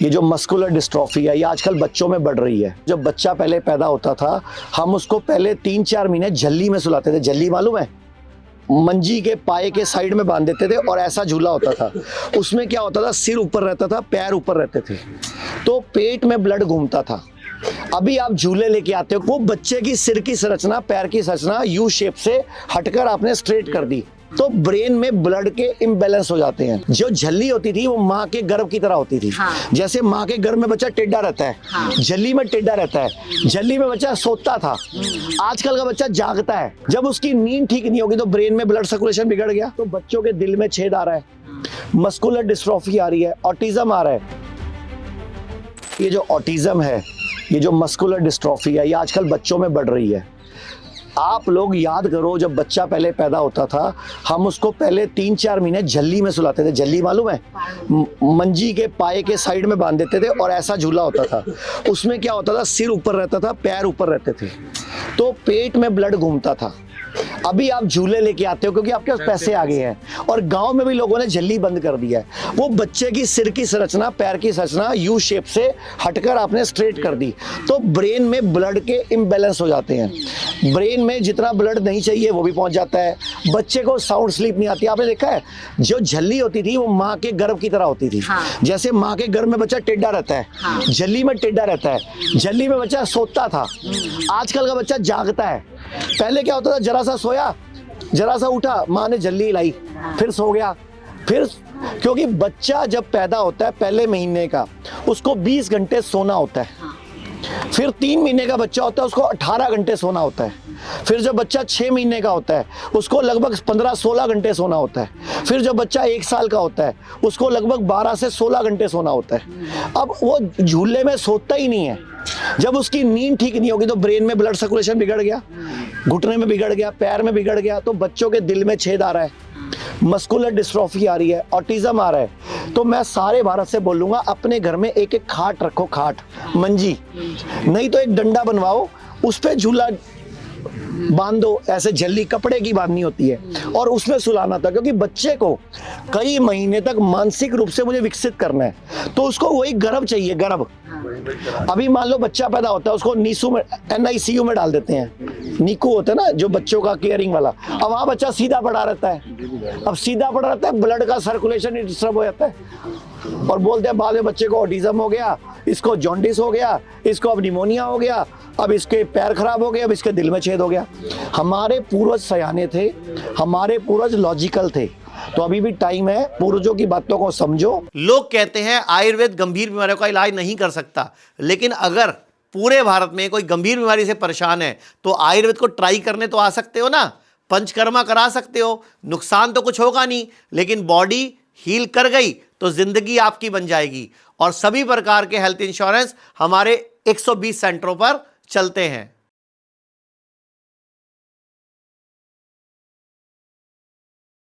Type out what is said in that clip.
ये जो muscular dystrophy है ये आजकल बच्चों में बढ़ रही है। जब बच्चा पहले पैदा होता था हम उसको पहले 3-4 महीने झल्ली में सुलाते थे। झल्ली मालूम है? मंजी के पाए के साइड में बांध देते थे और ऐसा झूला होता था। उसमें क्या होता था, सिर ऊपर रहता था, पैर ऊपर रहते थे, तो पेट में ब्लड घूमता था। अभी आप झूले लेके आते हो, वो बच्चे की सिर की संरचना, पैर की संरचना यू शेप से हटकर आपने स्ट्रेट कर दी, तो ब्रेन में ब्लड के इम्बैलेंस हो जाते हैं। जो झल्ली होती थी वो माँ के गर्भ की तरह होती थी। हाँ। जैसे माँ के गर्भ में बच्चा टेढ़ा रहता है, हाँ। झल्ली में टेढ़ा रहता है। झल्ली में बच्चा सोता था, आजकल का बच्चा जागता है। जब उसकी नींद ठीक नहीं होगी तो ब्रेन में ब्लड सर्कुलेशन बिगड़ गया, तो बच्चों के दिल में छेद आ रहा है, मस्कुलर डिस्ट्रॉफी आ रही है, ऑटिज्म आ रहा है। ये जो ऑटिज्म है, ये जो मस्कुलर डिस्ट्रॉफी है, ये आजकल बच्चों में बढ़ रही है। आप लोग याद करो, जब बच्चा पहले पैदा होता था हम उसको पहले 3-4 महीने झल्ली में सुलाते थे। झल्ली मालूम है? मंजी के पाए के साइड में बांध देते थे और ऐसा झूला होता था। उसमें क्या होता था, सिर ऊपर रहता था, पैर ऊपर रहते थे, तो पेट में ब्लड घूमता था। अभी आप झूले लेके आते हो क्योंकि आपके पास पैसे आ गए हैं, और गांव में भी लोगों ने झल्ली बंद कर दिया है। वो बच्चे की सिर की संरचना, पैर की संरचना यू शेप से हटकर आपने स्ट्रेट कर दी, तो ब्रेन में ब्लड के इम्बैलेंस हो जाते हैं। ब्रेन में जितना ब्लड नहीं चाहिए वो भी पहुंच जाता है। बच्चे को साउंड स्लीप नहीं आती। आपने देखा है, जो झल्ली होती थी वो माँ के गर्भ की तरह होती थी। हाँ। जैसे माँ के गर्भ में बच्चा टेढ़ा रहता है, हाँ। झल्ली में टेढ़ा रहता है। झल्ली में बच्चा सोता था, आजकल का बच्चा जागता है। पहले क्या होता था, जरा सा सोया, जरा सा उठा, माँ ने झल्ली लाई, फिर सो गया, फिर, क्योंकि बच्चा जब पैदा होता है पहले महीने का उसको 20 घंटे सोना होता है। फिर 3 महीने का बच्चा होता है उसको 18 घंटे सोना होता है। फिर जब बच्चा 6 महीने का होता है उसको लगभग 15-16 घंटे सोना होता है। फिर जब बच्चा 1 साल का होता है उसको लगभग 12 से 16 घंटे सोना होता है। अब वो झूले में सोता ही नहीं है। जब उसकी नींद ठीक नहीं होगी तो ब्रेन में ब्लड सर्कुलेशन बिगड़ गया, घुटने में बिगड़ गया, पैर में बिगड़ गया, तो बच्चों के दिल में छेद आ रहा है, मस्कुलर डिस्ट्रॉफी आ रही है, ऑटिज्म आ रहा है। तो मैं सारे भारत से बोलूंगा, अपने घर में एक एक खाट रखो, खाट, मंजी नहीं तो एक डंडा बनवाओ, उस पे झूला बांधो। ऐसे झल्ली कपड़े की बांधनी होती है और उसमें सुलाना था, क्योंकि बच्चे को कई महीने तक मानसिक रूप से मुझे विकसित करना है, तो उसको वही गर्भ चाहिए, गर्भ। अभी मान लो बच्चा पैदा होता है उसको नीसू में, NICU में डाल देते हैं। नीकू होता है ना जो बच्चों का केयरिंग वाला, अब वहाँ बच्चा सीधा पड़ा रहता है। अब सीधा पड़ा रहता है, ब्लड का सर्कुलेशन डिस्टर्ब हो जाता है, और बोलते हैं बाद में बच्चे को ऑटिज्म हो गया, इसको जॉन्डिस हो गया, इसको अब निमोनिया हो गया, अब इसके पैर खराब हो गए, अब इसके दिल में छेद हो गया। हमारे पूर्वज सयाने थे, हमारे पूर्वज लॉजिकल थे, तो अभी भी टाइम है, पूर्वजों की बातों को समझो। लोग कहते हैं आयुर्वेद गंभीर बीमारियों का इलाज नहीं कर सकता, लेकिन अगर पूरे भारत में कोई गंभीर बीमारी से परेशान है तो आयुर्वेद को ट्राई करने तो आ सकते हो ना, पंचकर्मा करा सकते हो, नुकसान तो कुछ होगा नहीं, लेकिन बॉडी हील कर गई तो जिंदगी आपकी बन जाएगी। और सभी प्रकार के हेल्थ इंश्योरेंस हमारे 120 सेंटरों पर चलते हैं।